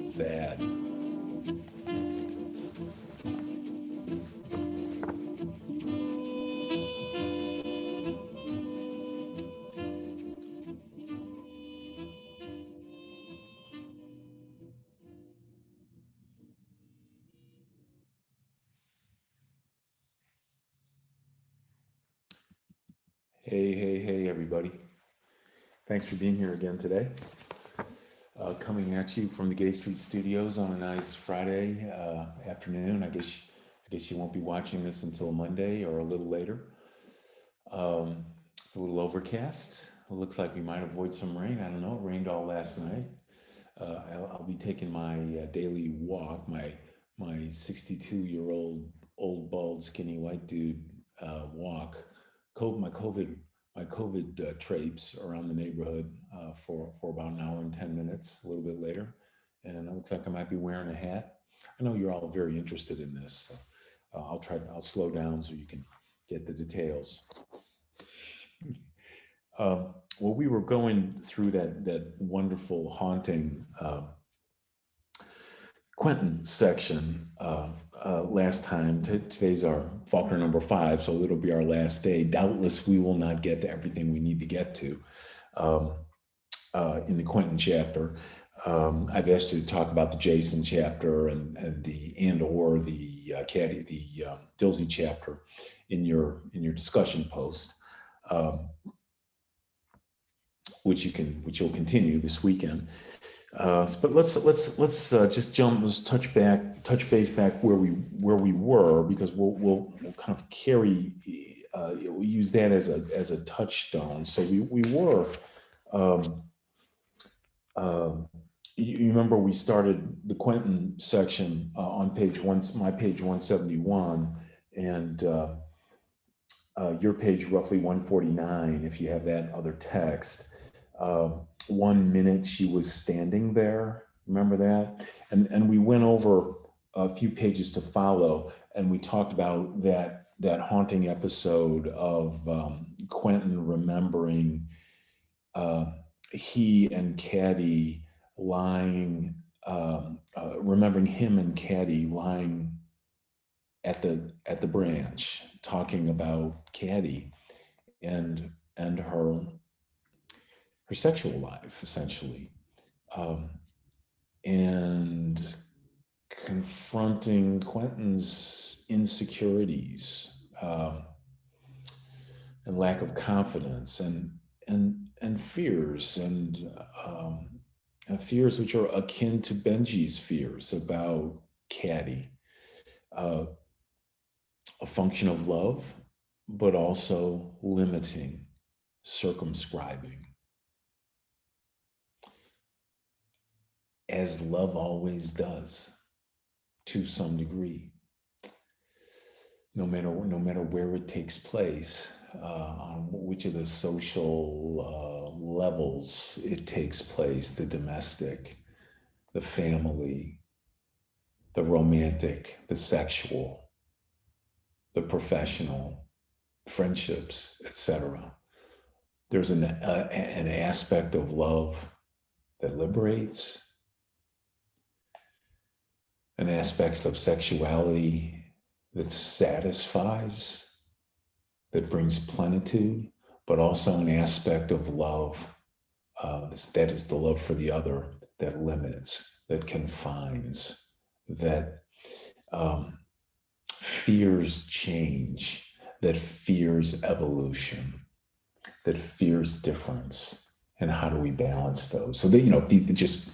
Sad. Hey, everybody. Thanks for being here again today. Coming at you from the Gay Street Studios on a nice Friday afternoon. I guess you won't be watching this until Monday or a little later. It's a little overcast. It looks like we might avoid some rain. I don't know. It rained all last night. I'll be taking my daily walk. My 62-year-old bald skinny white dude walk. My COVID traipse around the neighborhood for about an hour and 10 minutes. A little bit later, and it looks like I might be wearing a hat. I know you're all very interested in this. So, I'll slow down so you can get the details. Well, we were going through that wonderful, haunting Quentin section last time. Today's our Faulkner number 5, so it'll be our last day. Doubtless, we will not get to everything we need to get to in the Quentin chapter. I've asked you to talk about the Jason chapter and the Dilsey chapter in your discussion post. Which you'll continue this weekend. But let's just jump. Let's touch base back where we were, because we'll kind of carry. We use that as a touchstone. So we were. You remember we started the Quentin section on my page 171, and your page roughly 149 if you have that other text. 1 minute she was standing there. Remember that? And we went over a few pages to follow, and we talked about that haunting episode of Quentin remembering he and Caddy lying, remembering him and Caddy lying at the branch, talking about Caddy and her sexual life, essentially, and confronting Quentin's insecurities and lack of confidence and fears and fears which are akin to Benji's fears about Caddy, a function of love, but also limiting, circumscribing. As love always does, to some degree, no matter where it takes place, on which of the social levels it takes place, the domestic, the family, the romantic, the sexual, the professional, friendships, etc. There's an aspect of love that liberates, an aspect of sexuality that satisfies, that brings plenitude, but also an aspect of love, that is the love for the other, that limits, that confines, that fears change, that fears evolution, that fears difference, and how do we balance those? So that, you know, just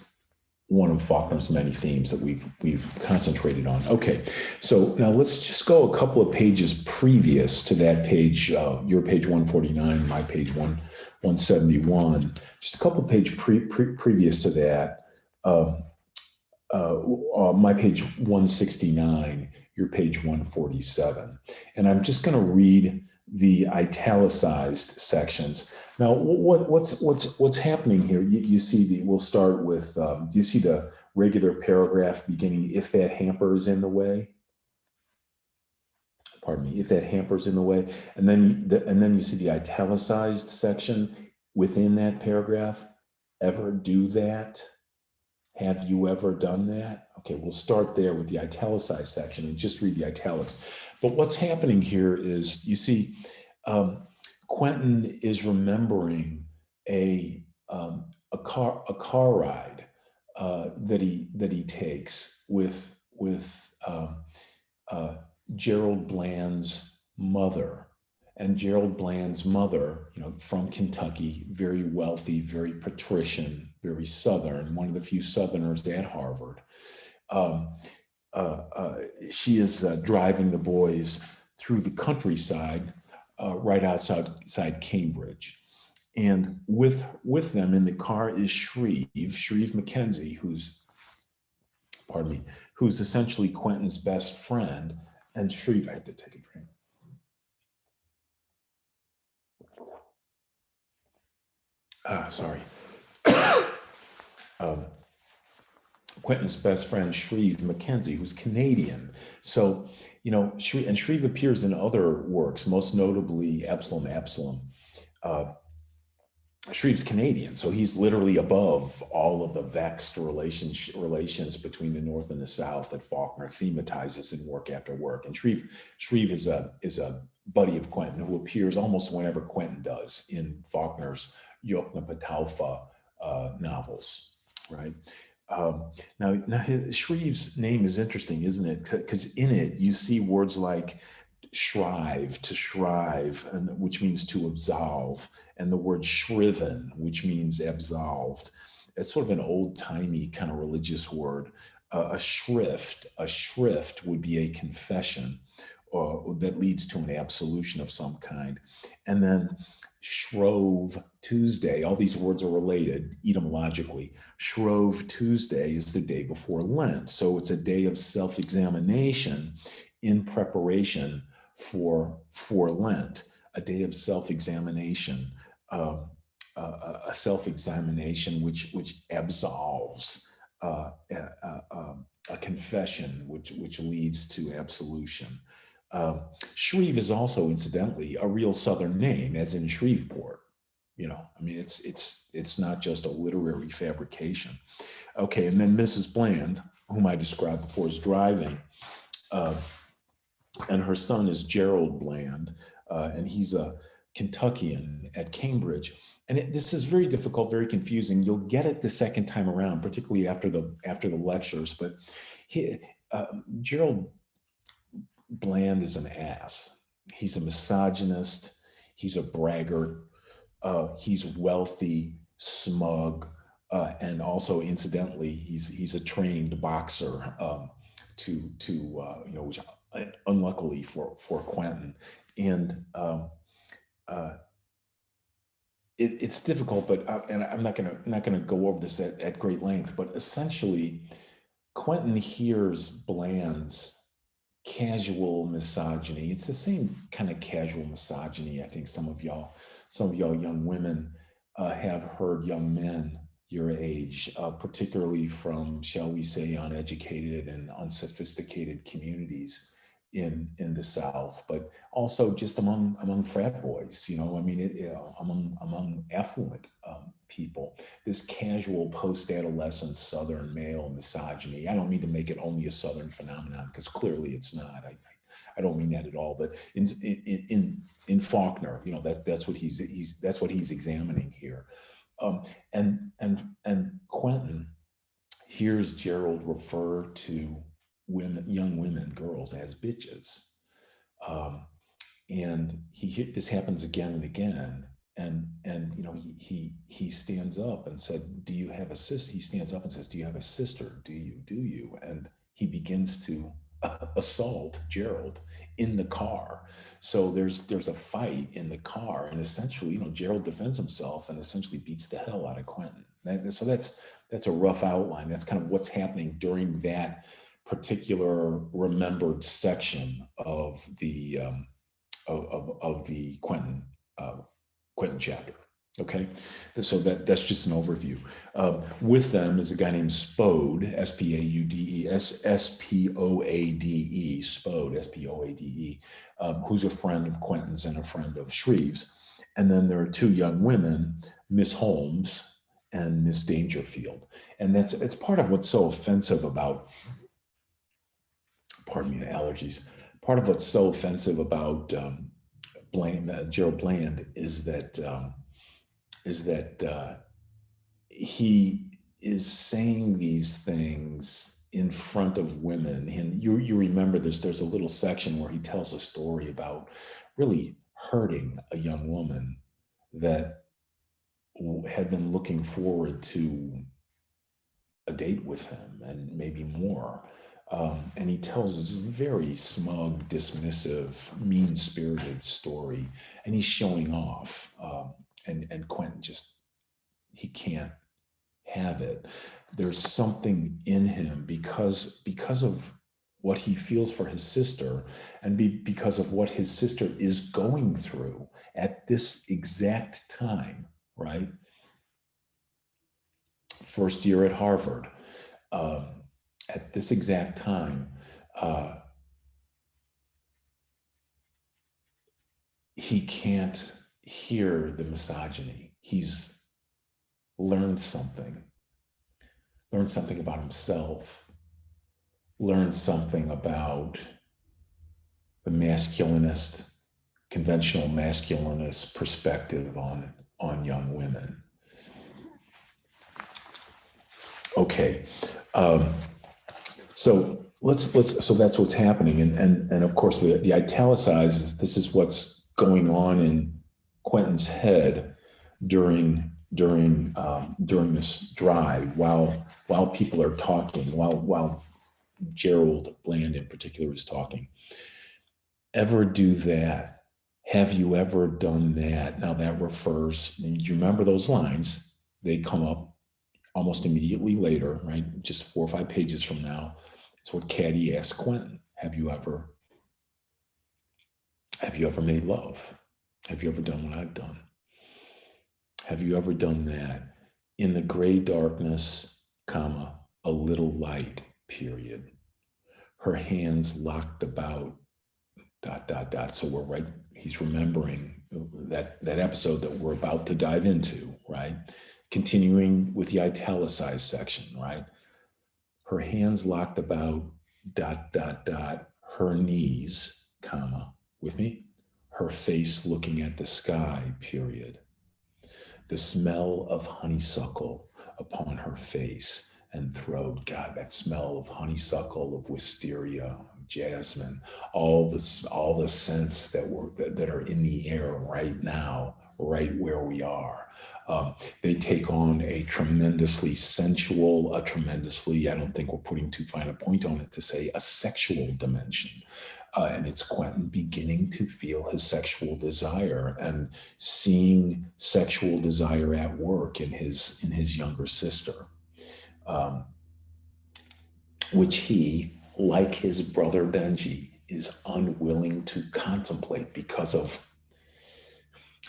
one of Faulkner's many themes that we've concentrated on. Okay, so now let's just go a couple of pages previous to that page, your page 149, my page 171. Just a couple of pages previous to that. My page 169, your page 147. And I'm just going to read the italicized sections. Now, what's happening here? You see we'll start with, do you see the regular paragraph beginning, if that hamper is in the way? Pardon me, if that hamper is in the way. And then you see the italicized section within that paragraph. Ever do that? Have you ever done that? Okay, we'll start there with the italicized section and just read the italics. But what's happening here is, you see, Quentin is remembering a car ride that he takes with Gerald Bland's mother. And Gerald Bland's mother, you know, from Kentucky, very wealthy, very patrician, very Southern, one of the few Southerners at Harvard. She is driving the boys through the countryside right outside Cambridge. And with them in the car is Shreve Mackenzie, who's essentially Quentin's best friend. And Shreve, I have to take a drink. Sorry. Quentin's best friend, Shreve Mackenzie, who's Canadian. So, you know, Shreve appears in other works, most notably Absalom. Shreve's Canadian, so he's literally above all of the vexed relations between the North and the South that Faulkner thematizes in work after work. And Shreve is a buddy of Quentin who appears almost whenever Quentin does in Faulkner's Yoknapataufa novels, right? Now Shreve's name is interesting, isn't it? Because in it you see words like shrive, to shrive, and which means to absolve, and the word shriven, which means absolved. It's sort of an old-timey kind of religious word. A shrift would be a confession that leads to an absolution of some kind. And then Shrove Tuesday, all these words are related etymologically. Shrove Tuesday is the day before Lent. So it's a day of self-examination in preparation for Lent, a day of self-examination, a self-examination which absolves, a confession which leads to absolution. Shreve is also, incidentally, a real Southern name, as in Shreveport. You know, I mean, it's not just a literary fabrication. Okay, and then Mrs. Bland, whom I described before, is driving, and her son is Gerald Bland, and he's a Kentuckian at Cambridge. And this is very difficult, very confusing. You'll get it the second time around, particularly after the lectures. But Gerald Bland is an ass. He's a misogynist. He's a braggart. He's wealthy, smug, and also, incidentally, he's a trained boxer. Which unluckily for Quentin, and it's difficult. But and I'm not gonna go over this at great length. But essentially, Quentin hears Bland's casual misogyny. It's the same kind of casual misogyny I think some of y'all young women have heard young men your age, particularly from, shall we say, uneducated and unsophisticated communities in the South, but also just among frat boys. You know, I mean, among affluent people. This casual post-adolescent Southern male misogyny. I don't mean to make it only a Southern phenomenon, because clearly it's not. I don't mean that at all. But in Faulkner, you know, that's what he's examining here. And Quentin hears Gerald refer to young women, girls, as bitches. Um, and this happens again and again. And he stands up and said, "Do you have a sister?" He stands up and says, "Do you have a sister? Do you?" And he begins to assault Gerald in the car. So there's a fight in the car, and essentially, Gerald defends himself and essentially beats the hell out of Quentin. So that's a rough outline. That's kind of what's happening during that particular remembered section of the Quentin chapter. Okay, so that's just an overview. With them is a guy named Spode, Spaude, Spoade, Spode, Spoade, who's a friend of Quentin's and a friend of Shreve's. And then there are two young women, Miss Holmes and Miss Dangerfield. And it's part of what's so offensive about, pardon me, the allergies. Part of what's so offensive about Gerald Bland is that he is saying these things in front of women. And you remember this, there's a little section where he tells a story about really hurting a young woman that had been looking forward to a date with him and maybe more. And he tells this very smug, dismissive, mean-spirited story, and he's showing off. And Quentin he can't have it. There's something in him because of what he feels for his sister, and because of what his sister is going through at this exact time, right? First year at Harvard. At this exact time, he can't hear the misogyny. He's learned something about himself, learned something about the conventional masculinist perspective on young women. Okay. So so that's what's happening. And of course the italicized, this is what's going on in Quentin's head during this drive while people are talking, while Gerald Bland in particular is talking. Ever do that? Have you ever done that? Now that refers, you remember those lines, they come up almost immediately later, right? Just 4 or 5 pages from now. It's what Caddy asked Quentin. Have you ever made love? Have you ever done what I've done? Have you ever done that? In the gray darkness, comma, a little light, period. Her hands locked about, ... So we're right, he's remembering that episode that we're about to dive into, right? Continuing with the italicized section, right? Her hands locked about ... her knees, comma, with me? Her face looking at the sky, period. The smell of honeysuckle upon her face and throat. God, that smell of honeysuckle, of wisteria, jasmine, all the scents that are in the air right now, right where we are. They take on a tremendously sensual, I don't think we're putting too fine a point on it to say a sexual dimension. And it's Quentin beginning to feel his sexual desire and seeing sexual desire at work in his younger sister, which he, like his brother Benji, is unwilling to contemplate because of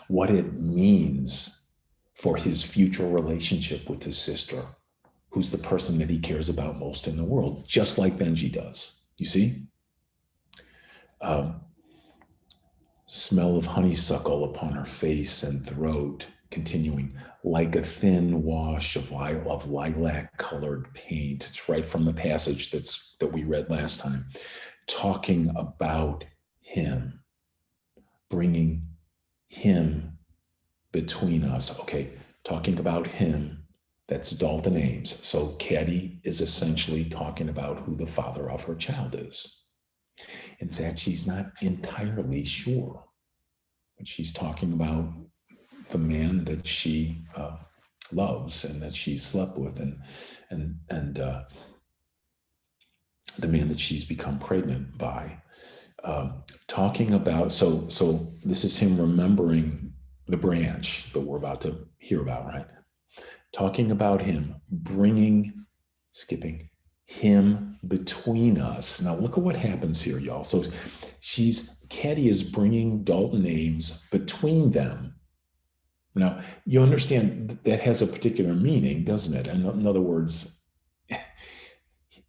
what it means for his future relationship with his sister, who's the person that he cares about most in the world, just like Benji does. You see? Smell of honeysuckle upon her face and throat, continuing, like a thin wash of lilac-colored paint. It's right from the passage that we read last time. Talking about him, bringing him between us. Okay, talking about him, that's Dalton Ames. So Caddy is essentially talking about who the father of her child is. In fact, she's not entirely sure. But she's talking about the man that she loves and that she slept with, and the man that she's become pregnant by. Talking about, so this is him remembering the branch that we're about to hear about, right? Talking about him skipping him between us. Now look at what happens here, y'all. So Caddy is bringing Dalton Ames between them. Now you understand that has a particular meaning, doesn't it? In other words,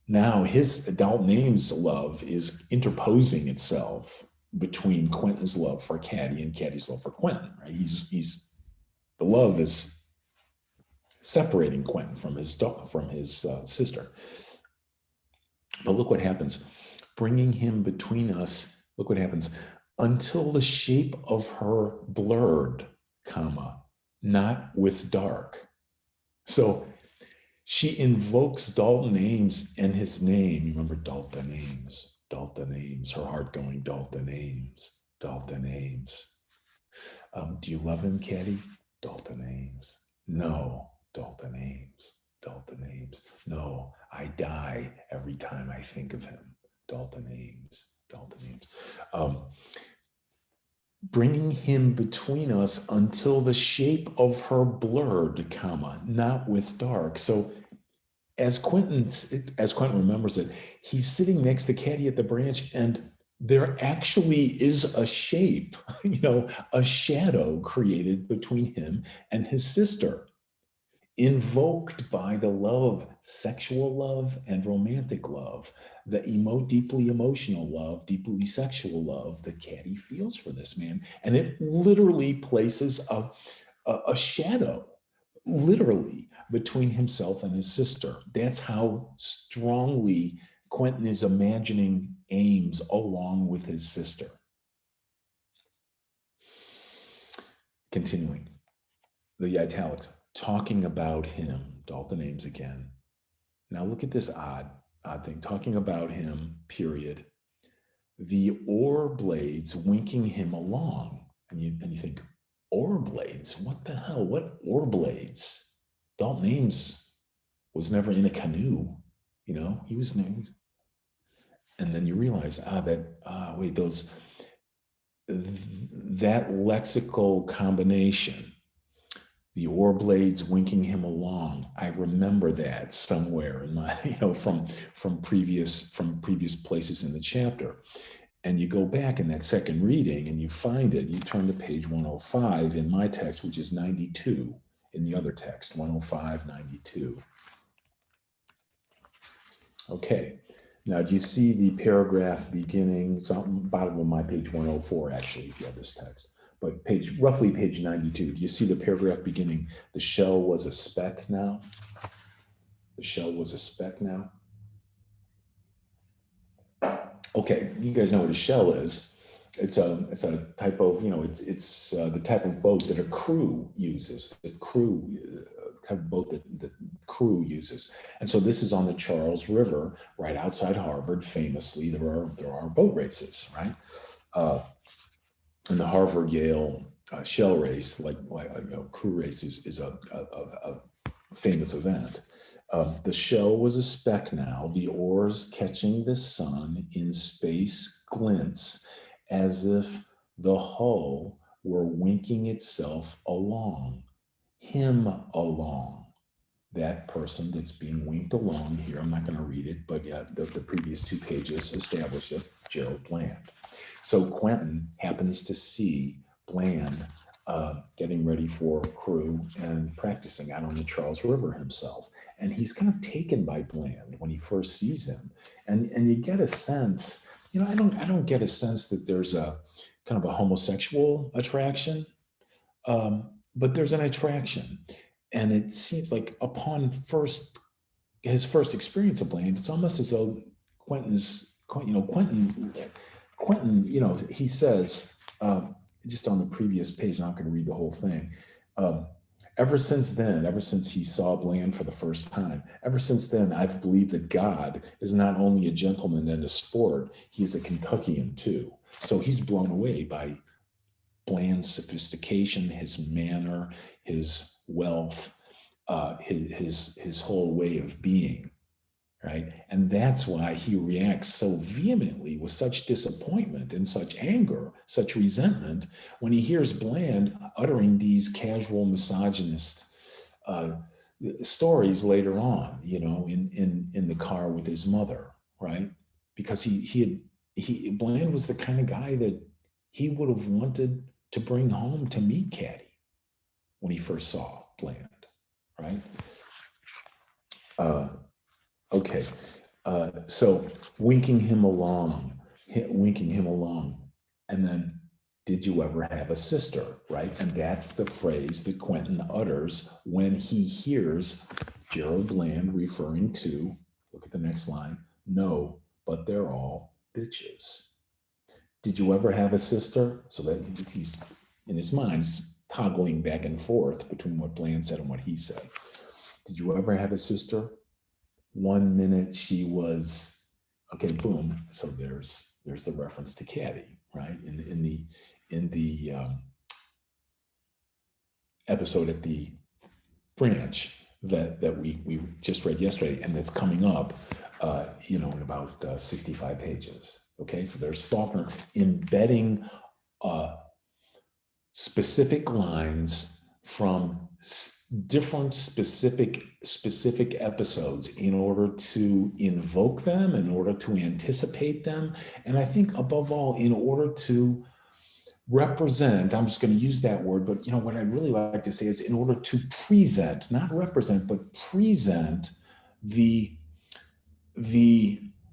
now his Dalton Ames love is interposing itself between Quentin's love for Caddy and Caddy's love for Quentin, right? He's the love is separating Quentin from his sister. But look what happens. Bringing him between us, look what happens. Until the shape of her blurred, comma, not with dark. So she invokes Dalton Ames and his name. You remember Dalton Ames, her heart going, Dalton Ames. Do you love him, Caddy? Dalton Ames. No, Dalton Ames. No, I die every time I think of him. Dalton Ames. Bringing him between us until the shape of her blurred, comma, not with dark. So as Quentin remembers it, he's sitting next to Caddy at the branch, and there actually is a shape, a shadow created between him and his sister, invoked by the love, sexual love and romantic love, the deeply emotional love, deeply sexual love that Caddy feels for this man. And it literally places a shadow, literally, between himself and his sister. That's how strongly Quentin is imagining Ames along with his sister. Continuing, the italics, talking about him, Dalton Ames again. Now look at this odd thing, talking about him, period. The oar blades winking him along. And you think, oar blades? What the hell? What oar blades? Dalton Ames was never in a canoe, he was new. And then you realize, that lexical combination, the oar blades winking him along. I remember that somewhere in my, from previous places in the chapter. And you go back in that second reading and you find it, you turn to page 105 in my text, which is 92 in the other text, 105, 92. Okay, now do you see the paragraph beginning, bottom of my page 104, actually, if you have this text, but roughly page 92, do you see the paragraph beginning, the shell was a speck now? The shell was a speck now? Okay, you guys know what a shell is. It's a type of, it's the type of boat that a crew uses. The kind of boat that the crew uses. And so this is on the Charles River, right outside Harvard. Famously, there are boat races, right? And the Harvard-Yale shell race, like crew race, is a famous event. The shell was a speck now, the oars catching the sun in space glints as if the hull were winking itself along, him along. That person that's being winked along here, I'm not going to read it, but yeah, the previous 2 pages establish it, Gerald Bland. So Quentin happens to see Bland getting ready for crew and practicing out on the Charles River himself. And he's kind of taken by Bland when he first sees him. And you get a sense, I don't get a sense that there's a kind of a homosexual attraction, but there's an attraction. And it seems like upon his first experience of Bland, it's almost as though Quentin, he says, just on the previous page, I'm not going to read the whole thing. Ever since then, ever since he saw Bland for the first time, ever since then, I've believed that God is not only a gentleman and a sport, he is a Kentuckian too. So he's blown away by Bland's sophistication, his manner, his wealth, his whole way of being, right? And that's why he reacts so vehemently with such disappointment and such anger, such resentment when he hears Bland uttering these casual misogynist uh, stories later on, in the car with his mother, right? Because Bland was the kind of guy that he would have wanted to bring home to meet Caddy when he first saw Bland, right? Okay, so winking him along, and then, did you ever have a sister, right? And that's the phrase that Quentin utters when he hears Gerald Bland referring to, look at the next line, no, but they're all bitches. Did you ever have a sister? So that he's, in his mind, he's toggling back and forth between what Bland said and what he said. Did you ever have a sister? 1 minute she was, okay, boom. So there's the reference to Caddy, right? In the episode at the branch that we just read yesterday, and that's coming up, in about 65 pages. Okay, so there's Faulkner embedding specific lines from different specific episodes in order to invoke them, in order to anticipate them, and I think above all, in order to represent, I'm just going to use that word, but what I'd really like to say is in order to present, not represent, but present the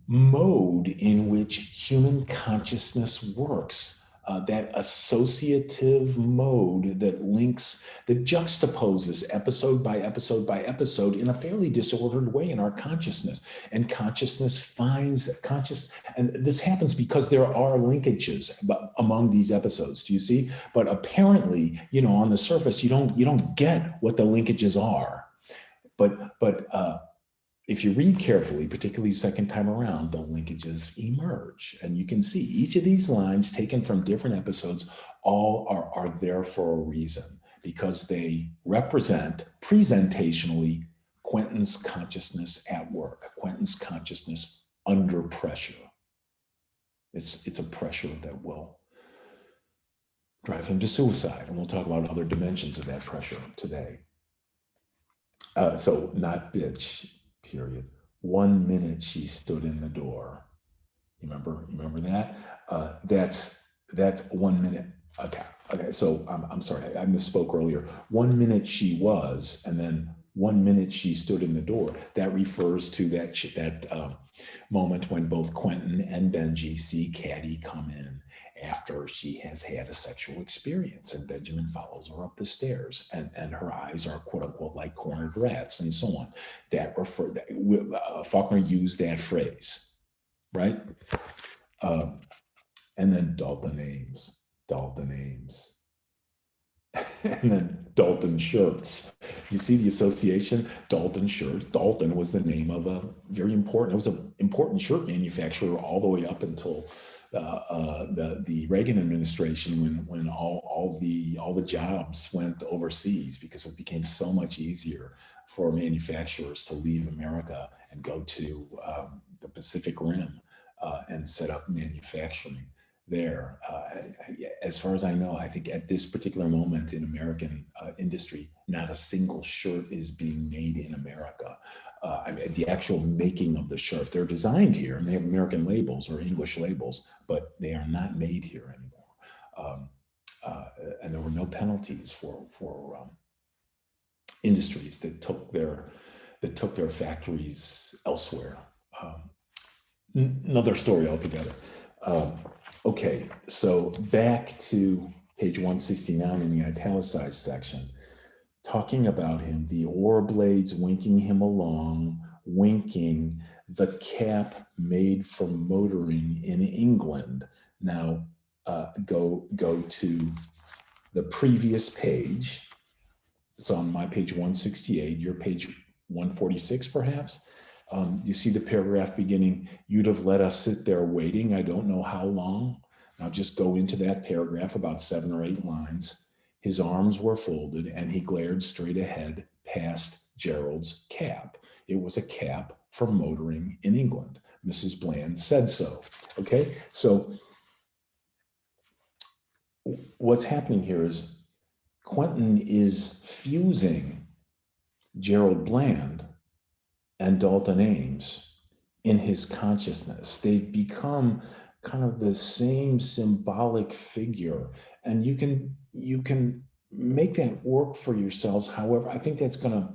mode in which human consciousness works. That associative mode that juxtaposes episode by episode by episode in a fairly disordered way in our consciousness. And consciousness and this happens because there are linkages among these episodes, do you see? But apparently, on the surface, you don't get what the linkages are. But if you read carefully, particularly second time around, the linkages emerge. And you can see each of these lines taken from different episodes all are there for a reason, because they represent presentationally Quentin's consciousness at work, Quentin's consciousness under pressure. It's a pressure that will drive him to suicide. And we'll talk about other dimensions of that pressure today. So not bitch. Period. 1 minute she stood in the door. You remember that? That's 1 minute. Okay. So I'm sorry, I misspoke earlier. 1 minute she was, and then 1 minute she stood in the door. That refers to that moment when both Quentin and Benji see Caddy come in after she has had a sexual experience, and Benjamin follows her up the stairs, and her eyes are quote unquote like cornered rats, and so on. Faulkner used that phrase, right? And then Dalton Ames, and then Dalton shirts. You see the association? Dalton shirts. Dalton was the name of it was an important shirt manufacturer all the way up until the Reagan administration, when all the jobs went overseas, because it became so much easier for manufacturers to leave America and go to the Pacific Rim and set up manufacturing there. As far as I know, I think at this particular moment in American industry, not a single shirt is being made in America. The actual making of the shirt, they're designed here and they have American labels or English labels, but they are not made here anymore. And there were no penalties for industries that took their factories elsewhere. Another story altogether. Okay, so back to page 169 in the italicized section, talking about him, the oar blades winking him along, winking, the cap made for motoring in England. Now, go to the previous page, it's on my page 168, your page 146 perhaps. You see the paragraph beginning, "You'd have let us sit there waiting, I don't know how long." Now just go into that paragraph about 7 or 8 lines. "His arms were folded and he glared straight ahead past Gerald's cab. It was a cab for motoring in England. Mrs. Bland said so." Okay, so what's happening here is Quentin is fusing Gerald Bland and Dalton Ames in his consciousness. They've become kind of the same symbolic figure, and you can make that work for yourselves. However, I think that's gonna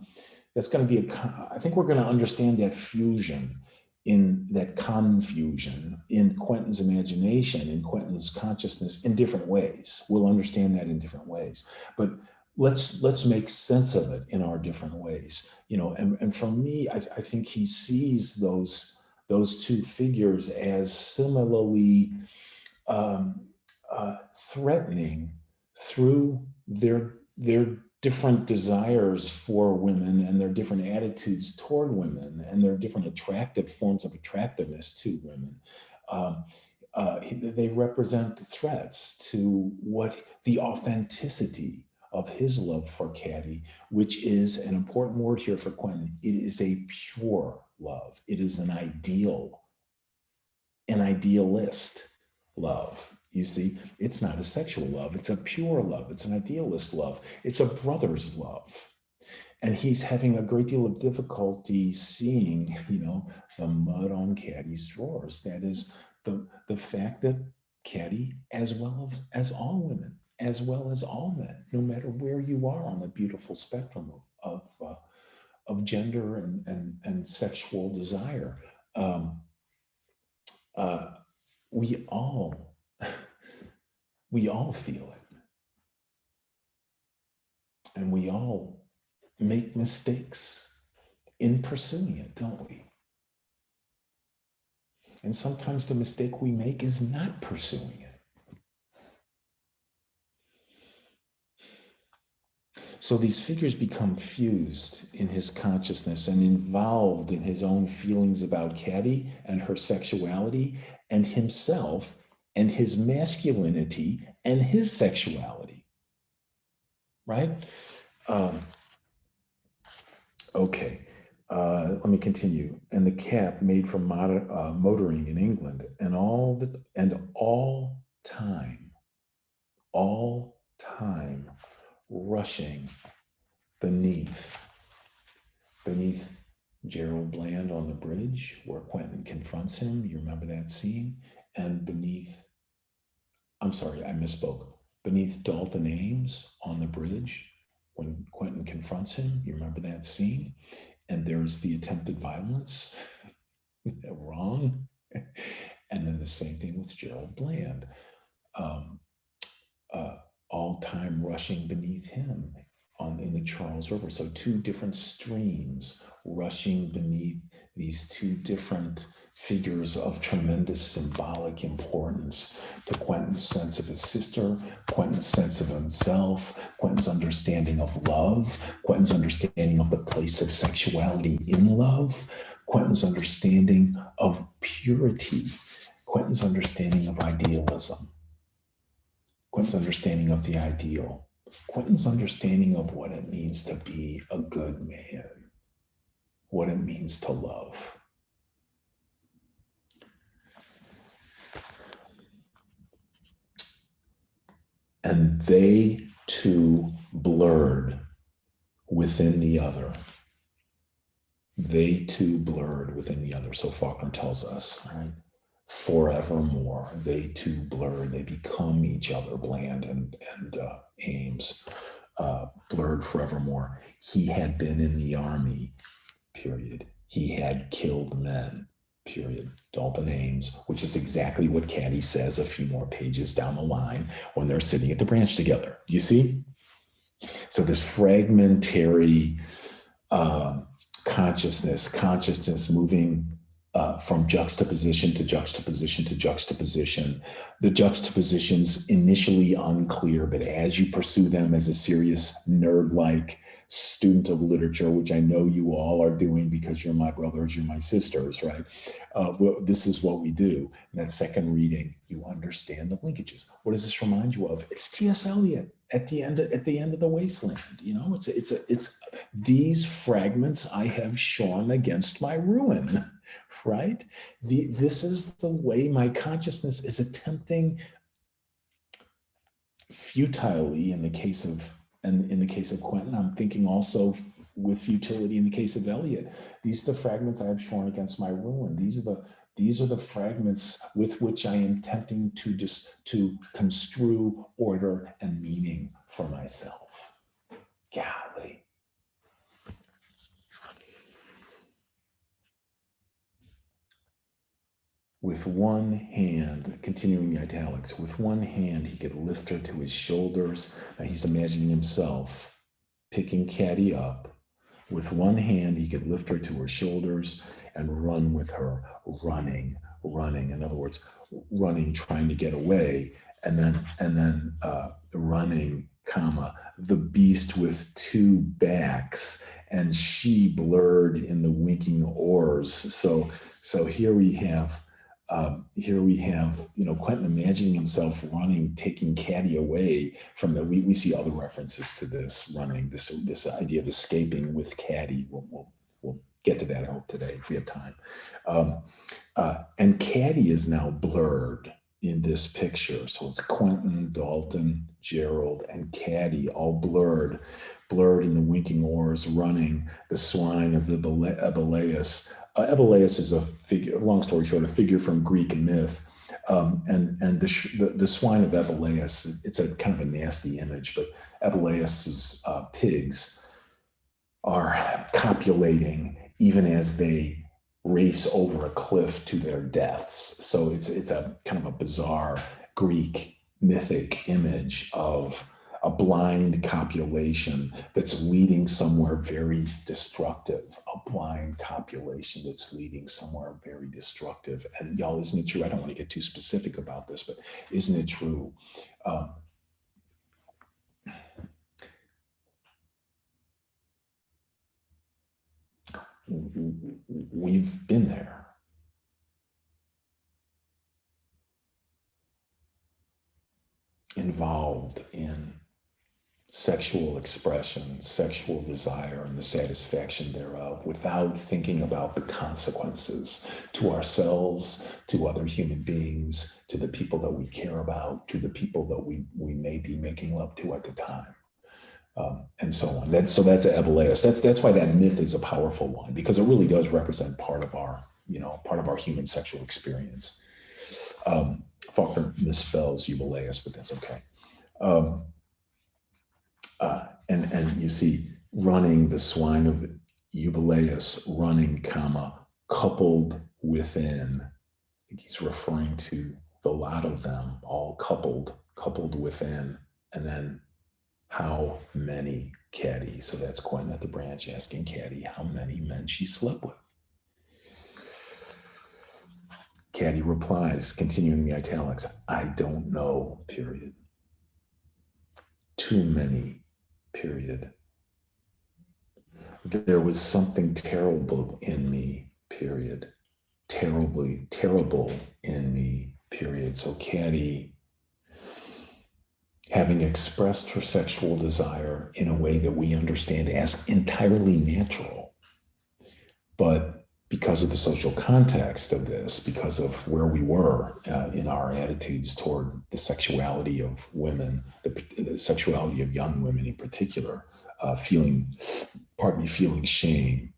be I think we're gonna understand that fusion, in that confusion in Quentin's imagination, in Quentin's consciousness, in different ways. We'll understand that in different ways, but let's make sense of it in our different ways, and for me, I think he sees those two figures as similarly threatening through their different desires for women and their different attitudes toward women and their different attractive forms of attractiveness to women. They represent threats to what the authenticity of his love for Caddy, which is an important word here for Quentin. It is a pure love. It is an idealist love. You see, it's not a sexual love. It's a pure love. It's an idealist love. It's a brother's love. And he's having a great deal of difficulty seeing, the mud on Caddy's drawers. That is the fact that Caddy, as well as all women, as well as all men, no matter where you are on the beautiful spectrum of gender and sexual desire, we all feel it, and we all make mistakes in pursuing it, don't we? And sometimes the mistake we make is not pursuing it. So these figures become fused in his consciousness and involved in his own feelings about Caddy and her sexuality and himself and his masculinity and his sexuality, right? Okay, let me continue. "And the cab made from motoring in England, and all time rushing beneath Gerald Bland on the bridge where Quentin confronts him." You remember that scene? And I'm sorry, I misspoke. Beneath Dalton Ames on the bridge when Quentin confronts him. You remember that scene? And there's the attempted violence. Wrong. And then the same thing with Gerald Bland. All time rushing beneath him in the Charles River. So two different streams rushing beneath these two different figures of tremendous symbolic importance to Quentin's sense of his sister, Quentin's sense of himself, Quentin's understanding of love, Quentin's understanding of the place of sexuality in love, Quentin's understanding of purity, Quentin's understanding of idealism, Quentin's understanding of the ideal, Quentin's understanding of what it means to be a good man, what it means to love. And they two blurred within the other. They two blurred within the other. So Faulkner tells us, right? Forevermore, they two blurred. They become each other, Bland and Ames, blurred forevermore. He had been in the army, period. He had killed men, period. Dalton Ames, which is exactly what Caddy says a few more pages down the line when they're sitting at the branch together. Do you see? So this fragmentary consciousness moving from juxtaposition to juxtaposition to juxtaposition. The juxtapositions initially unclear, but as you pursue them as a serious nerd-like student of literature, which I know you all are doing because you're my brothers, you're my sisters, right? Well, this is what we do. In that second reading, you understand the linkages. What does this remind you of? It's T.S. Eliot at the end of the wasteland. It's these fragments I have shorn against my ruin, right? This is the way my consciousness is attempting futilely in the case of Quentin. I'm thinking also with futility in the case of Eliot. These are the fragments I have shorn against my ruin. These are the fragments with which I am attempting to construe order and meaning for myself. Golly. With one hand, continuing the italics, with one hand he could lift her to his shoulders. Now he's imagining himself picking Caddy up. With one hand he could lift her to her shoulders and run with her, running. In other words, running, trying to get away, and then running, comma, the beast with two backs, and she blurred in the winking oars. So here we have, Quentin imagining himself running, taking Caddy away from the. We see other references to this running, this idea of escaping with Caddy. We'll get to that, I hope, today if we have time. And Caddy is now blurred in this picture. So it's Quentin, Dalton, Gerald, and Caddy all blurred in the winking oars, running. The swine of the Abuleus. Abuleus is a figure, long story short, a figure from Greek myth. And the swine of Abuleus, it's a kind of a nasty image, but Abuleus's pigs are copulating even as they race over a cliff to their deaths. So it's a kind of a bizarre Greek mythic image of a blind copulation that's leading somewhere very destructive, a blind copulation that's leading somewhere very destructive. And y'all, isn't it true? I don't want to get too specific about this, but isn't it true? We've been there. Involved in sexual expression, sexual desire, and the satisfaction thereof without thinking about the consequences to ourselves, to other human beings, to the people that we care about, to the people that we may be making love to at the time. And so on. So that's Abuleus. That's why that myth is a powerful one, because it really does represent part of our human sexual experience. Faulkner misspells Eubuleus, but that's okay. And you see, running, the swine of Eubuleus, running, comma, coupled within. I think he's referring to the lot of them, all coupled within, and then how many, Caddy. So that's Quentin at the branch asking Caddy how many men she slept with. Caddy replies, continuing the italics, I don't know, period. Too many, period. There was something terrible in me, period. Terrible in me, period. So Caddy, having expressed her sexual desire in a way that we understand as entirely natural, but because of the social context of this, because of where we were in our attitudes toward the sexuality of women, the sexuality of young women in particular, feeling shame,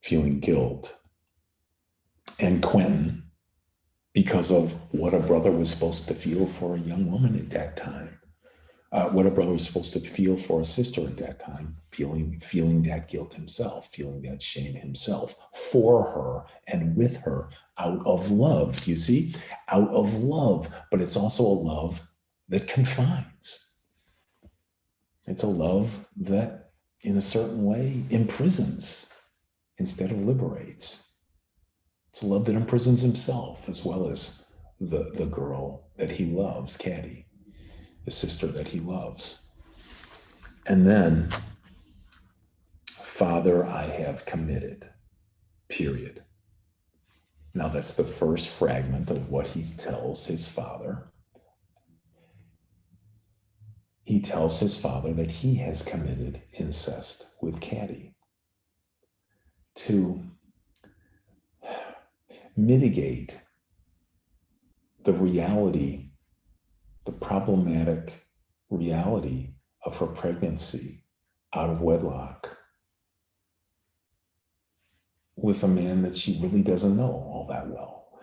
feeling guilt, and Quentin, because of what a brother was supposed to feel for a young woman at that time, what a brother was supposed to feel for a sister at that time, feeling that guilt himself, feeling that shame himself for her and with her out of love, you see, out of love, but it's also a love that confines. It's a love that, in a certain way, imprisons instead of liberates. It's a love that imprisons himself as well as the girl that he loves, Caddy, the sister that he loves. And then Father, I have committed, period. Now that's the first fragment of what he tells his father. He tells his father that he has committed incest with Caddy. To mitigate the reality, the problematic reality of her pregnancy out of wedlock with a man that she really doesn't know all that well.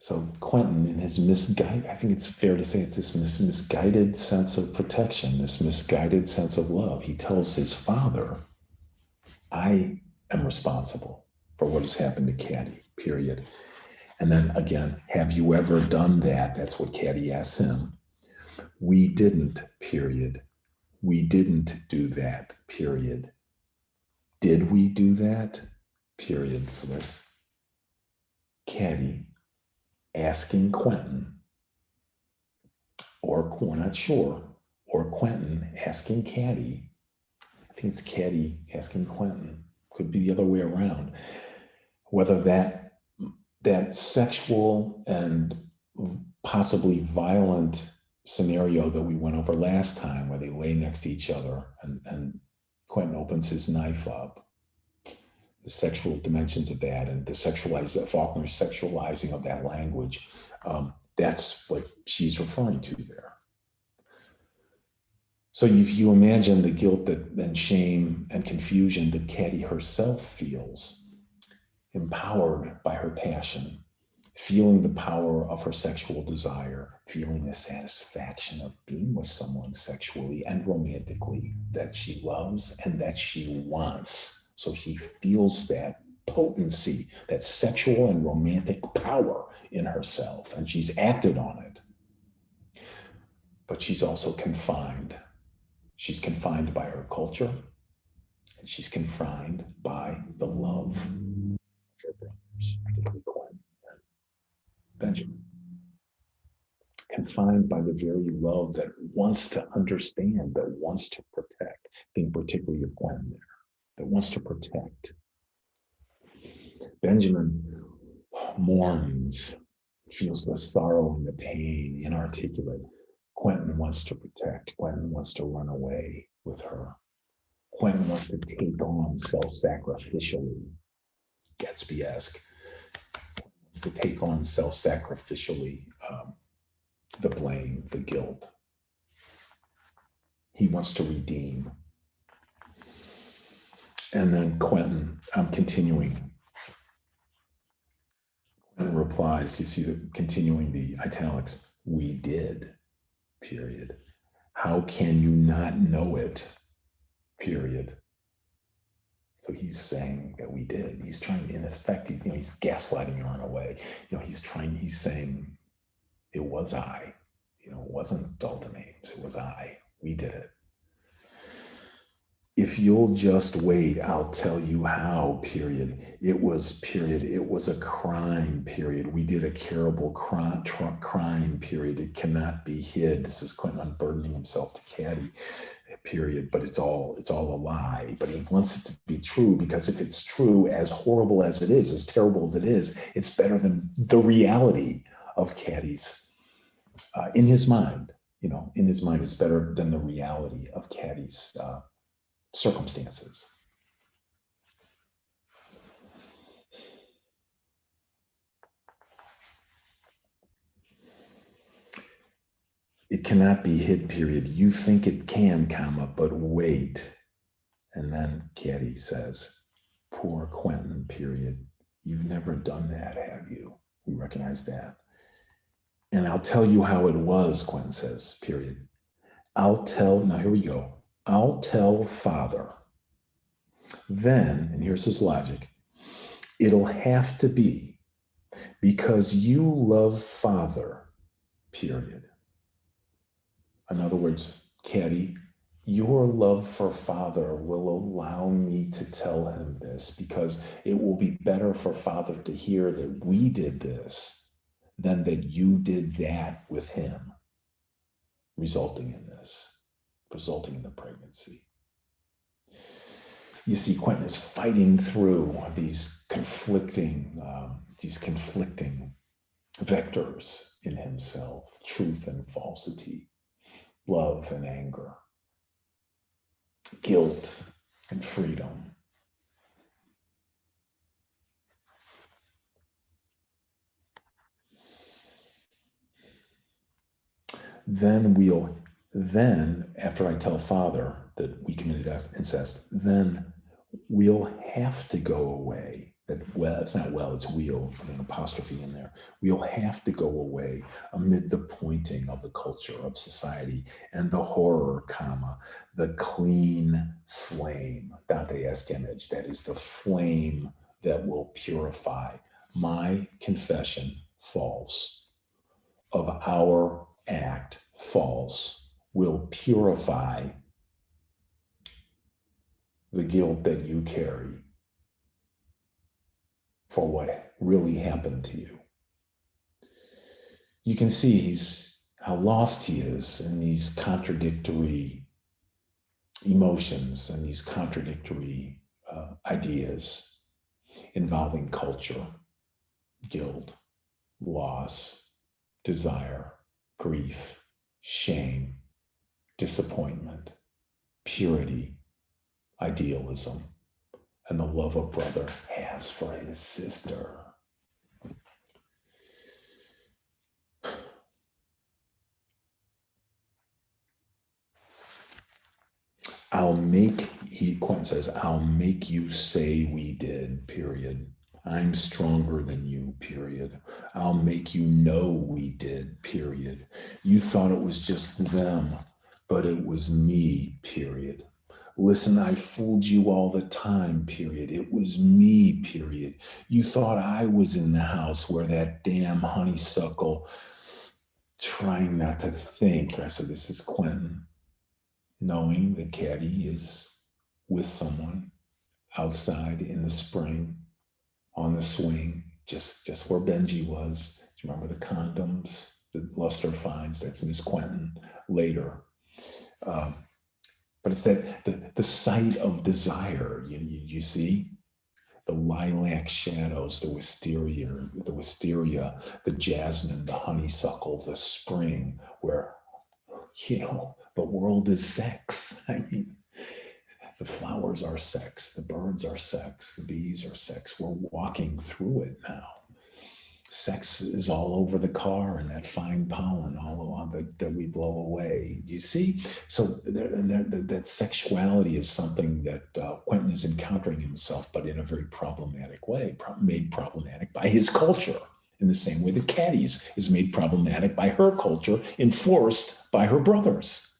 So Quentin, in his misguided, I think it's fair to say it's this misguided sense of protection, this misguided sense of love, he tells his father, I am responsible for what has happened to Caddy, period. And then again, have you ever done that? That's what Caddy asks him. We didn't, period. We didn't do that, period. Did we do that? Period. So there's Caddy asking Quentin, or we're not sure, or Quentin asking Caddy. I think it's Caddy asking Quentin. Could be the other way around. Whether that sexual and possibly violent scenario that we went over last time, where they lay next to each other and Quentin opens his knife up, the sexual dimensions of that and the Faulkner's sexualizing of that language, that's what she's referring to there. So if you imagine the guilt and shame and confusion that Caddy herself feels, empowered by her passion, feeling the power of her sexual desire, feeling the satisfaction of being with someone sexually and romantically that she loves and that she wants. So she feels that potency, that sexual and romantic power in herself, and she's acted on it. But she's also confined. She's confined by her culture, and she's confined by the love of her brothers, particularly Quentin and Benjamin. Confined by the very love that wants to understand, that wants to protect, think particularly of Quentin there, that wants to protect. Benjamin mourns, feels the sorrow and the pain, inarticulate. Quentin wants to protect. Quentin wants to run away with her. Quentin wants to take on self-sacrificially, Gatsby-esque, wants to take on self-sacrificially the blame, the guilt. He wants to redeem. And then Quentin, I'm continuing. Quentin replies, you see continuing the italics, we did, period. How can you not know it, period? So he's saying that we did. He's trying, in effect, he's gaslighting her in a way. He's saying, it was I. It wasn't Dalton Ames. It was I. We did it. If you'll just wait, I'll tell you how, period. It was, period. It was a crime, period. We did a terrible crime, period. It cannot be hid. This is Quentin unburdening himself to Caddy, period. But it's all a lie. But he wants it to be true, because if it's true, as horrible as it is, as terrible as it is, it's better than the reality of Caddy's, in his mind, it's better than the reality of Caddy's circumstances. It cannot be hid, period. You think it can, comma, but wait. And then Caddy says, poor Quentin, period. You've never done that, have you? We recognize that. And I'll tell you how it was, Quentin says, period. Now here we go. I'll tell Father. Then, and here's his logic, it'll have to be because you love Father, period. In other words, Caddy, your love for Father will allow me to tell him this, because it will be better for Father to hear that we did this than that you did that with him, resulting in the pregnancy. You see, Quentin is fighting through these conflicting vectors in himself: truth and falsity, love and anger, guilt and freedom. Then after I tell Father that we committed incest, then we'll have to go away. It's not well, it's we'll, with an apostrophe in there. We'll have to go away amid the pointing of the culture of society and the horror, the clean flame, Dante-esque image, that is the flame that will purify. My confession, false, of our act, false, will purify the guilt that you carry for what really happened to you. You can see how lost he is in these contradictory emotions and these contradictory ideas involving culture, guilt, loss, desire, grief, shame, disappointment, purity, idealism, and the love a brother has for his sister. Quentin says, I'll make you say we did, period. I'm stronger than you, period. I'll make you know we did, period. You thought it was just them, but it was me, period. Listen, I fooled you all the time, period. It was me, period. You thought I was in the house where that damn honeysuckle, trying not to think. I said, this is Quentin, knowing that Caddy is with someone outside in the spring on the swing, just where Benji was. Do you remember the condoms that Luster finds? That's Miss Quentin later. But it's that the sight of desire, you see? The lilac shadows, the wisteria, the jasmine, the honeysuckle, the spring, where, the world is sex. I mean, the flowers are sex, the birds are sex, the bees are sex. We're walking through it now. Sex is all over the car and that fine pollen all along that we blow away. Do you see? So that sexuality is something that Quentin is encountering himself, but in a very problematic way, made problematic by his culture, in the same way that Caddy's is made problematic by her culture, enforced by her brothers.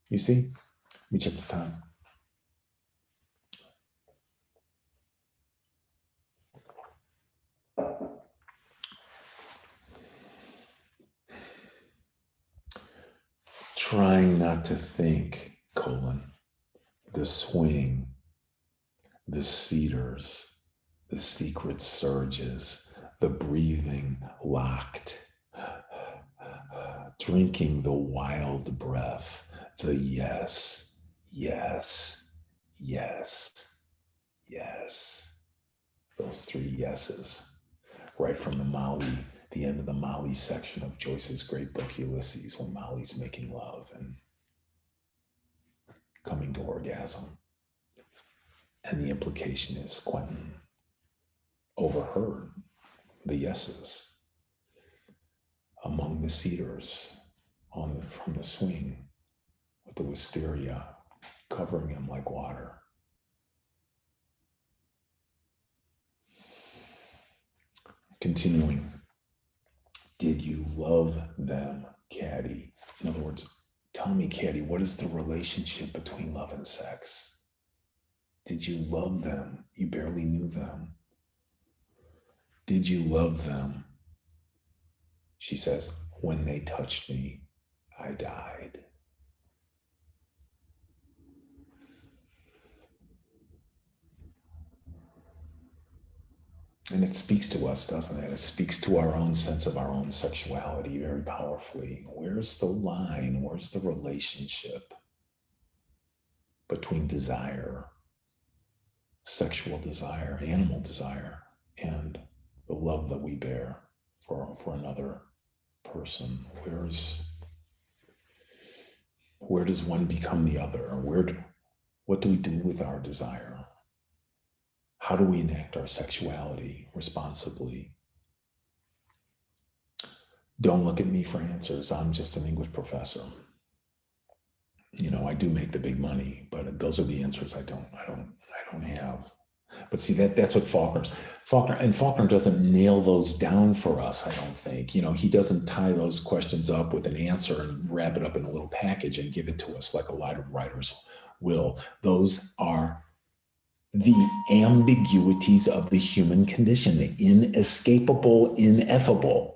You see? Let me check the time. Trying not to think, the swing, the cedars, the secret surges, the breathing locked, drinking the wild breath, the yes, yes, yes, yes. Those three yeses, right from the end of the Molly section of Joyce's great book, Ulysses, when Molly's making love and coming to orgasm. And the implication is Quentin overheard the yeses among the cedars from the swing, with the wisteria covering him like water. Continuing, did you love them, Caddy? In other words, tell me, Caddy, what is the relationship between love and sex? Did you love them? You barely knew them. Did you love them? She says, when they touched me, I died. And it speaks to us, doesn't it? It speaks to our own sense of our own sexuality very powerfully. Where's the line? Where's the relationship? between desire, sexual desire, animal desire, and the love that we bear for another person. Where does one become the other? What do we do with our desire? How do we enact our sexuality responsibly? Don't look at me for answers. I'm just an English professor. You know, I do make the big money, but those are the answers I don't have. But see, that's what Faulkner doesn't nail those down for us, I don't think. You know, he doesn't tie those questions up with an answer and wrap it up in a little package and give it to us like a lot of writers will. Those are the ambiguities of the human condition, the inescapable, ineffable.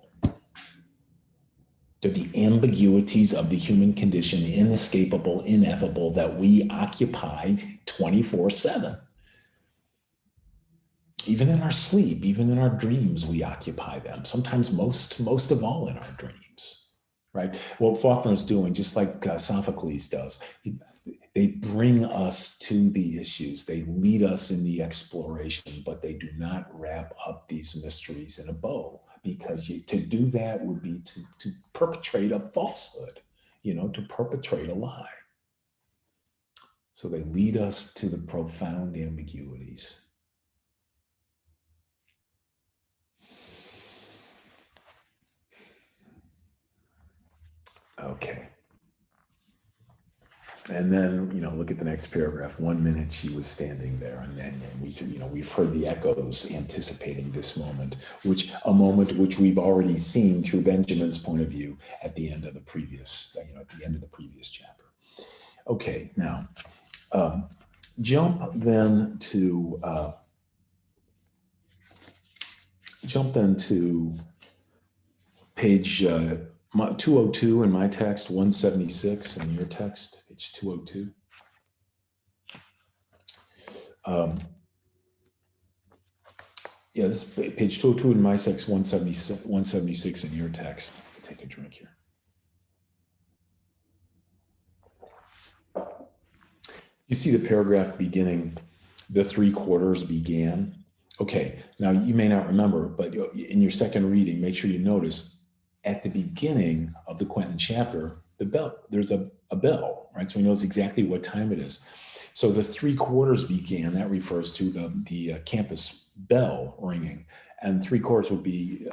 They're the ambiguities of the human condition, inescapable, ineffable, that we occupy 24/7. Even in our sleep, even in our dreams, we occupy them. Sometimes most of all in our dreams, right? What Faulkner is doing, just like Sophocles does, they bring us to the issues. They lead us in the exploration, but they do not wrap up these mysteries in a bow, because to do that would be to perpetrate a falsehood, you know, to perpetrate a lie. So they lead us to the profound ambiguities. Okay. And then, you know, look at the next paragraph. 1 minute she was standing there, and then we said, you know, we've heard the echoes anticipating this moment, a moment which we've already seen through Benjamin's point of view at the end of the previous, at the end of the previous chapter. Okay, now jump then to page 202 in my text, 176 in your text, page 202. Yeah, this is page 202 in my text, 176 in your text. Take a drink here. You see the paragraph beginning, the 3/4 began. Okay, now you may not remember, but in your second reading, make sure you notice at the beginning of the Quentin chapter, the bell, there's a bell, right? So he knows exactly what time it is. So the 3/4 began, that refers to the campus bell ringing. And 3/4 would be,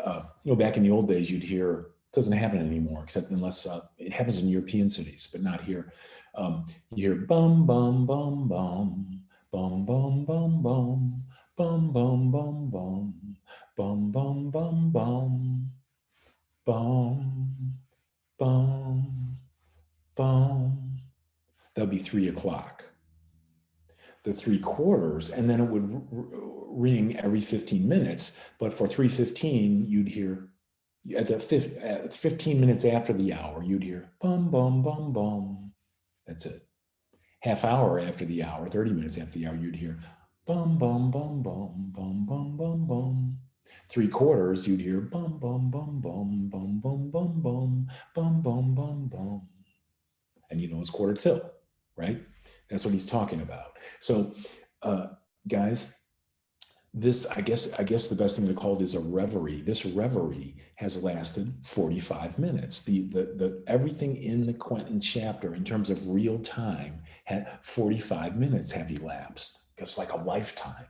back in the old days, you'd hear, it doesn't happen anymore, except unless it happens in European cities, but not here. You hear bum, bum, bum, bum, bum, bum, bum, bum, bum, bum, bum, bum, bum, bum, bum, bum, bum, bum, bum. That'll be 3 o'clock. The 3/4, and then it would ring every 15 minutes. But for 3:15, you'd hear, at 15 minutes after the hour, you'd hear bum, bum, bum, bum. That's it. Half hour after the hour, 30 minutes after the hour, you'd hear bum, bum, bum, bum, bum, bum, bum, bum. 3/4, you'd hear bum, bum, bum, bum, bum, bum, bum, bum, bum, bum, bum, bum. And you know it's 1/4 right? That's what he's talking about. So, guys, this, I guess the best thing to call it is a reverie. This reverie has lasted 45 minutes. The everything in the Quentin chapter in terms of real time had 45 minutes have elapsed. It's like a lifetime.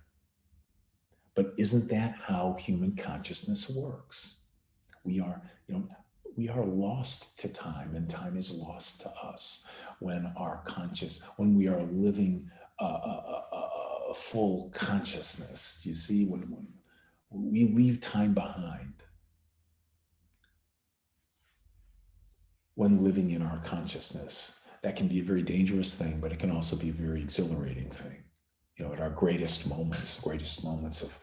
But isn't that how human consciousness works? We are lost to time, and time is lost to us when we are living a full consciousness. You see, when we leave time behind, when living in our consciousness, that can be a very dangerous thing, but it can also be a very exhilarating thing. At our greatest moments of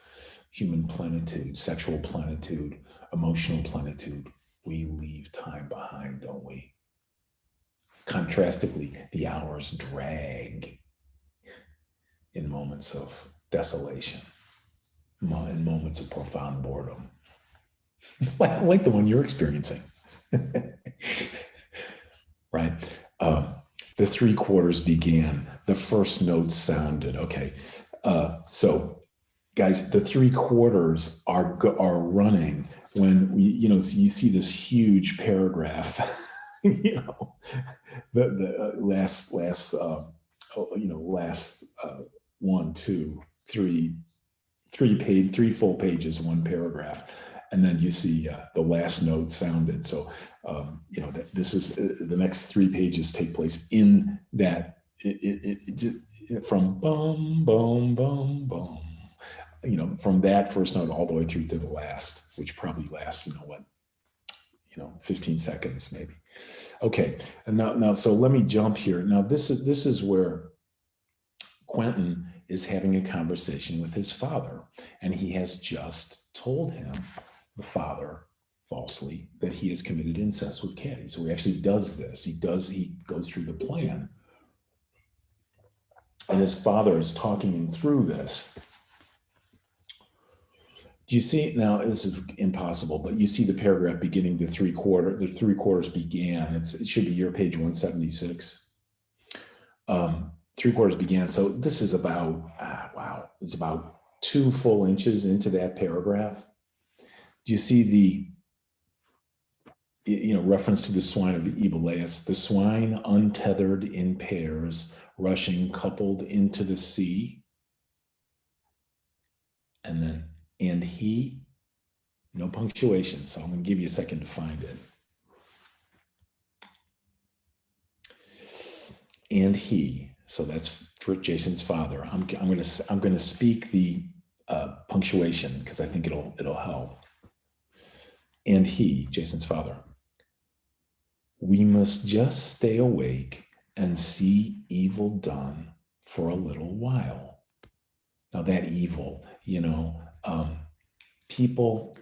human plenitude, sexual plenitude, emotional plenitude, we leave time behind, don't we? Contrastively, the hours drag in moments of desolation, in moments of profound boredom, like the one you're experiencing, right? The three quarters began. The first note sounded. Okay. So, guys, the three quarters are running when you see this huge paragraph. The last one, two, three full pages, one paragraph, and then you see the last note sounded. So that this is the next 3 pages take place in that from boom, boom, boom, boom. From that first note all the way through to the last, which probably lasts 15 seconds maybe. Okay, and now so let me jump here. Now this is where Quentin is having a conversation with his father, and he has just told him, the father, falsely, that he has committed incest with Caddy. So he actually does this. He goes through the plan. And his father is talking him through this. Do you see, now this is impossible, but you see the paragraph beginning the three quarters began. It should be your page 176. 3 quarters began. So this is about, it's about 2 full inches into that paragraph. Do you see the reference to the swine of the Eubulaeus? The swine untethered in pairs, rushing coupled into the sea. And then, and he, no punctuation, so I'm going to give you a second to find it. And he, so that's for Jason's father. I'm going to speak the punctuation because I think it'll help. And he, Jason's father, we must just stay awake and see evil done for a little while. Now that evil, people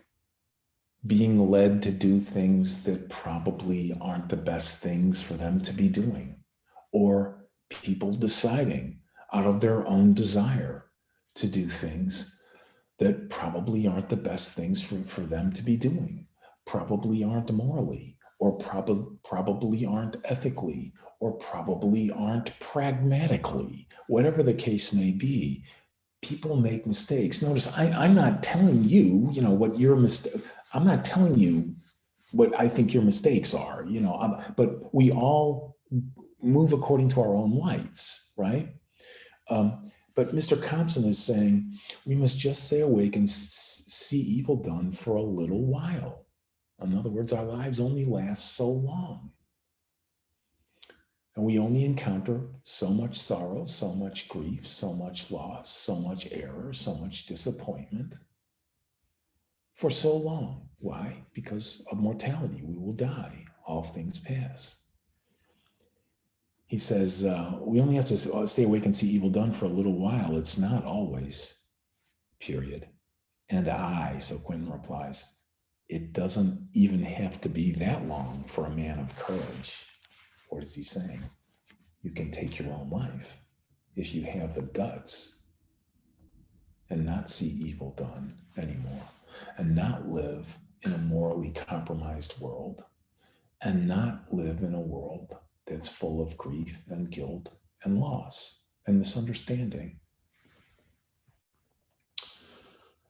being led to do things that probably aren't the best things for them to be doing, or people deciding out of their own desire to do things that probably aren't the best things for them to be doing, probably aren't morally, or probably aren't ethically, or probably aren't pragmatically, whatever the case may be. People make mistakes. Notice, I'm not telling you, what your mistake. I'm not telling you what I think your mistakes are, but we all move according to our own lights, right? But Mr. Compson is saying we must just stay awake and see evil done for a little while. In other words, our lives only last so long. And we only encounter so much sorrow, so much grief, so much loss, so much error, so much disappointment for so long. Why? Because of mortality. We will die. All things pass. He says, we only have to stay awake and see evil done for a little while. It's not always, period. And so Quentin replies, it doesn't even have to be that long for a man of courage. What is he saying? You can take your own life if you have the guts and not see evil done anymore, and not live in a morally compromised world, and not live in a world that's full of grief and guilt and loss and misunderstanding.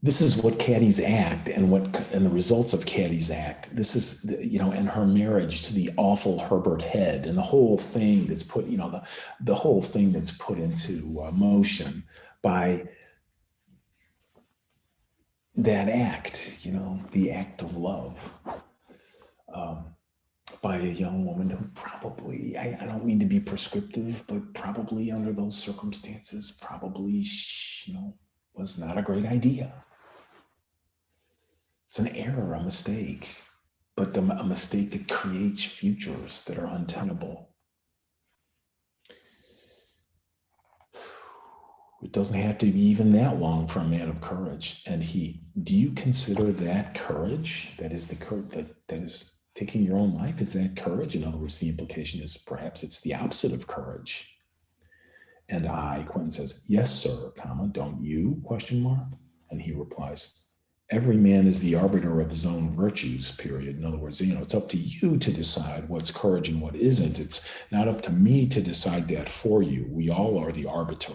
This is what Caddy's act and the results of Caddy's act. This is, and her marriage to the awful Herbert Head, and the whole thing that's put, the whole thing that's put into motion by that act, the act of love, by a young woman who probably, I don't mean to be prescriptive, but probably under those circumstances, probably, was not a great idea. It's an error, a mistake, but a mistake that creates futures that are untenable. It doesn't have to be even that long for a man of courage. And do you consider that courage? That is the courage that is taking your own life? Is that courage? In other words, the implication is perhaps it's the opposite of courage. And Quentin says, yes, sir, comma, don't you, question mark? And he replies, every man is the arbiter of his own virtues, period. In other words, it's up to you to decide what's courage and what isn't. It's not up to me to decide that for you. We all are the arbiter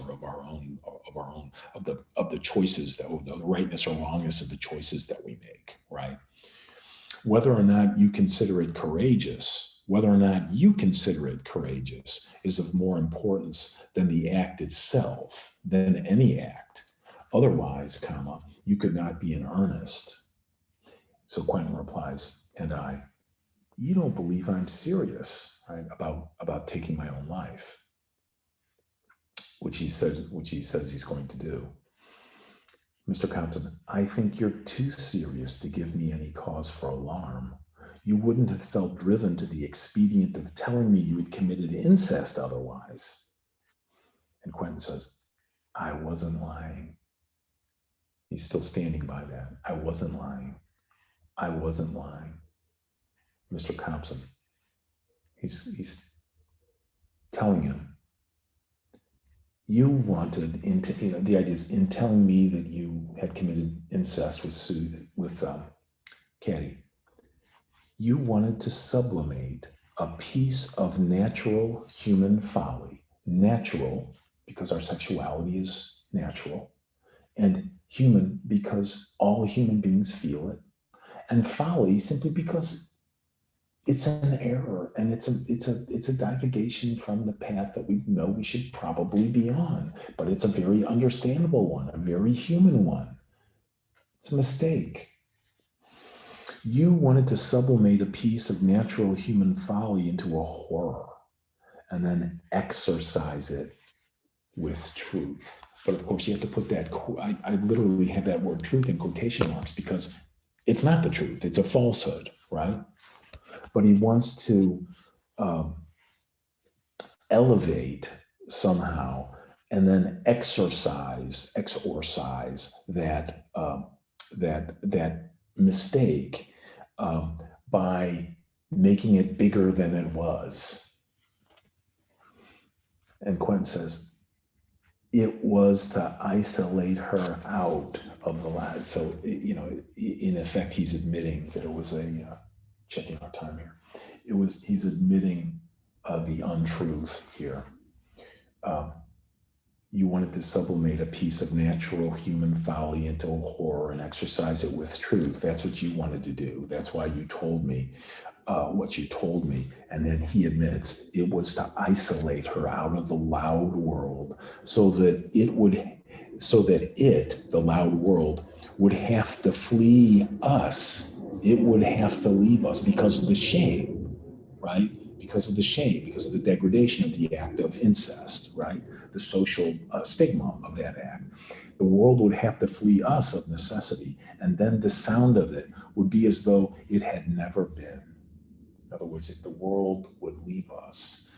of the choices, of the rightness or wrongness of the choices that we make, right? Whether or not you consider it courageous, is of more importance than the act itself, than any act. Otherwise, you could not be in earnest. So Quentin replies, and you don't believe I'm serious, right, about taking my own life, which he says he's going to do. Mr. Compton, I think you're too serious to give me any cause for alarm. You wouldn't have felt driven to the expedient of telling me you had committed incest otherwise. And Quentin says, I wasn't lying. He's still standing by that. I wasn't lying. Mr. Compton, he's telling him, you wanted the idea is in telling me that you had committed incest with Caddy. You wanted to sublimate a piece of natural human folly. Natural, because our sexuality is natural, and human, because all human beings feel it, and folly simply because it's an error and it's a divagation from the path that we know we should probably be on. But it's a very understandable one, a very human one. It's a mistake. You wanted to sublimate a piece of natural human folly into a horror and then exorcise it with truth. But of course, you have to put that, I literally have that word truth in quotation marks because it's not the truth, it's a falsehood, right? But he wants to elevate somehow and then exorcise that that mistake by making it bigger than it was. And Quentin says, it was to isolate her out of the lad. So, in effect, he's admitting that it was checking our time here. He's admitting the untruth here. You wanted to sublimate a piece of natural human folly into a horror and exercise it with truth. That's what you wanted to do. That's why you told me what you told me. And then he admits it was to isolate her out of the loud world so that the loud world, would have to flee us. It would have to leave us because of the shame, right? Because of the degradation of the act of incest, right? The social stigma of that act. The world would have to flee us of necessity, and then the sound of it would be as though it had never been. In other words, if the world would leave us,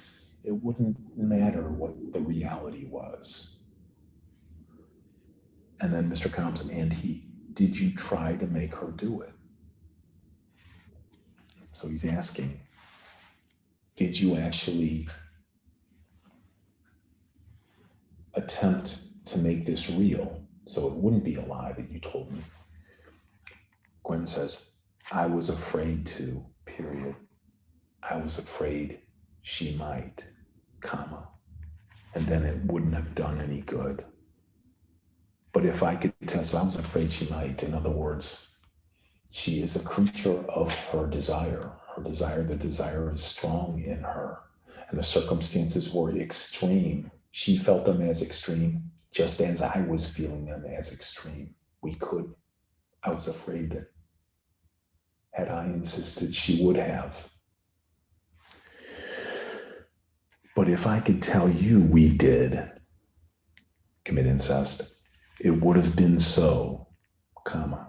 it wouldn't matter what the reality was. And then Mr. Compton, did you try to make her do it? So he's asking, did you actually attempt to make this real so it wouldn't be a lie that you told me? Gwen says, I was afraid to, period. I was afraid she might, comma, and then it wouldn't have done any good. But if I could tell, so I was afraid she might. In other words, she is a creature of her desire. The desire is strong in her. And the circumstances were extreme. She felt them as extreme, just as I was feeling them as extreme. I was afraid that had I insisted, she would have. But if I could tell you we did commit incest, it would have been so, comma.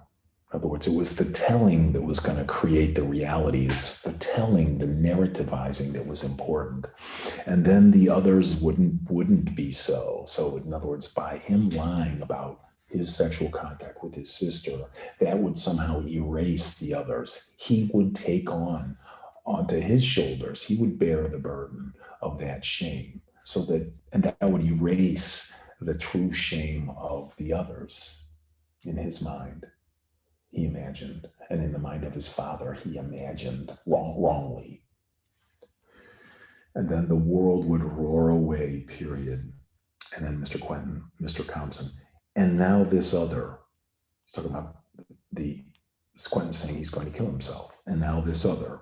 In other words, it was the telling that was going to create the reality. It's the telling, the narrativizing that was important. And then the others wouldn't be so. So in other words, by him lying about his sexual contact with his sister, that would somehow erase the others. He would take onto his shoulders, he would bear the burden of that shame. And that would erase the true shame of the others in his mind. he imagined. And in the mind of his father, he imagined wrongly. And then the world would roar away, period. And then Mr. Compson, and now this other, he's talking about the Quentin saying he's going to kill himself. And now this other,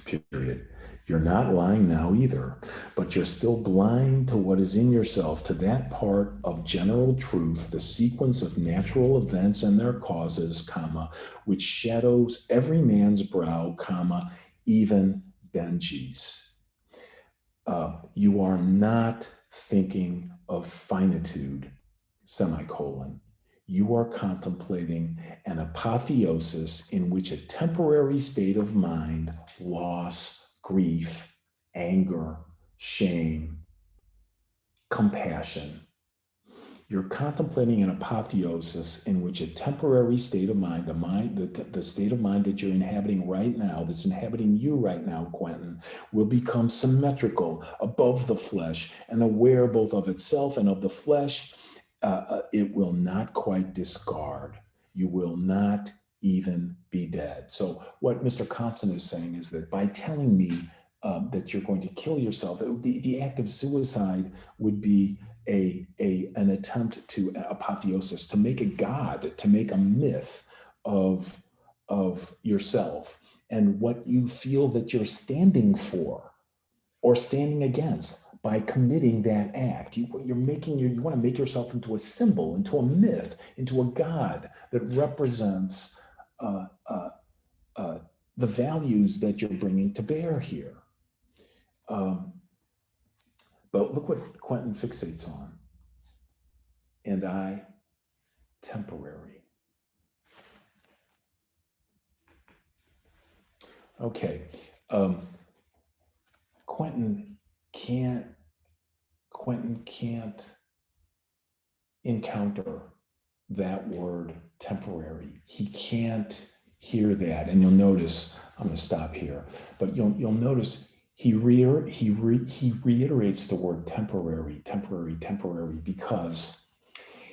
period. You're not lying now either, but you're still blind to what is in yourself, to that part of general truth, the sequence of natural events and their causes, comma, which shadows every man's brow, comma, even Benji's. You are not thinking of finitude, semicolon. You are contemplating an apotheosis in which a temporary state of mind, loss, grief, anger, shame, compassion. You're contemplating an apotheosis in which a temporary state of mind, the state of mind that you're inhabiting right now, that's inhabiting you right now, Quentin, will become symmetrical above the flesh and aware both of itself and of the flesh. It will not quite discard. You will not even be dead. So what Mr. Compson is saying is that by telling me that you're going to kill yourself, the act of suicide would be an attempt to apotheosis, to make a god, to make a myth of yourself and what you feel that you're standing for or standing against by committing that act. You want to make yourself into a symbol, into a myth, into a god that represents the values that you're bringing to bear here. But look what Quentin fixates on. And I, temporary. Okay. Quentin can't encounter that word temporary. He can't hear that. And you'll notice, I'm going to stop here, but you'll notice he reiterates the word temporary, because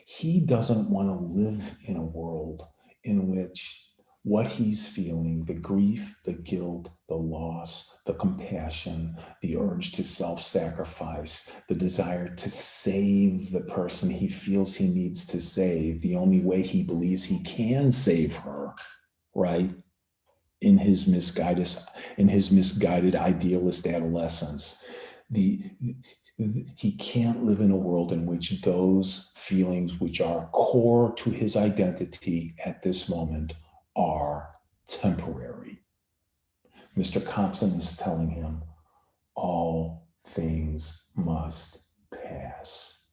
he doesn't want to live in a world in which what he's feeling, the grief, the guilt, the loss, the compassion, the urge to self-sacrifice, the desire to save the person he feels he needs to save, the only way he believes he can save her, right? In his misguided idealist adolescence. He can't live in a world in which those feelings which are core to his identity at this moment are temporary. Mr. Compson is telling him all things must pass.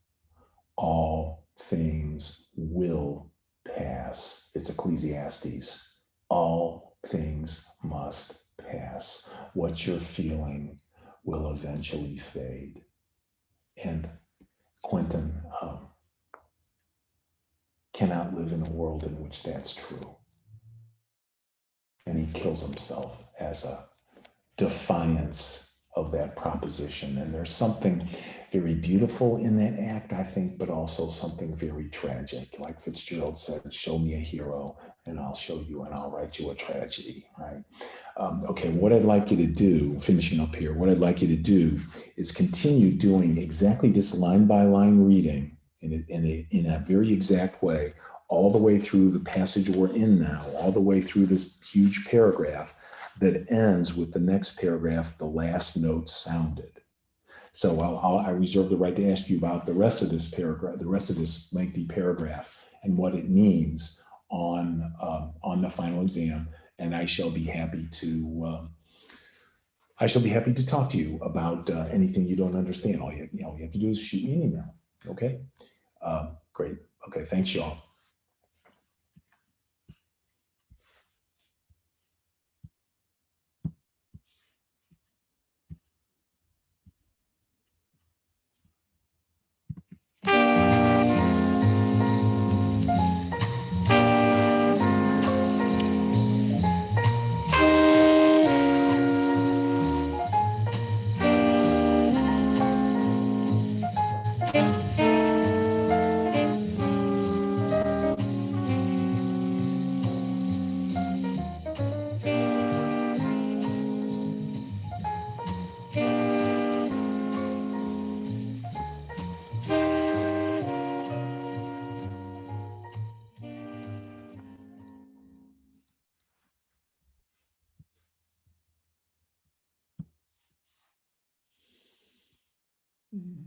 All things will pass. It's Ecclesiastes. All things must pass. What you're feeling will eventually fade. And Quentin cannot live in a world in which that's true. And he kills himself as a defiance of that proposition. And there's something very beautiful in that act, I think, but also something very tragic. Like Fitzgerald said, show me a hero and I'll show you and I'll write you a tragedy, right? Okay, what I'd like you to do, finishing up here, what I'd like you to do is continue doing exactly this line by line reading in a very exact way, all the way through the passage we're in now, all the way through this huge paragraph that ends with the next paragraph, the last note sounded. So I reserve the right to ask you about the rest of this paragraph, the rest of this lengthy paragraph, and what it means on the final exam. And I shall be happy to talk to you about anything you don't understand. All you have to do is shoot me an email. Okay, great. Okay, thanks, y'all. Mhm.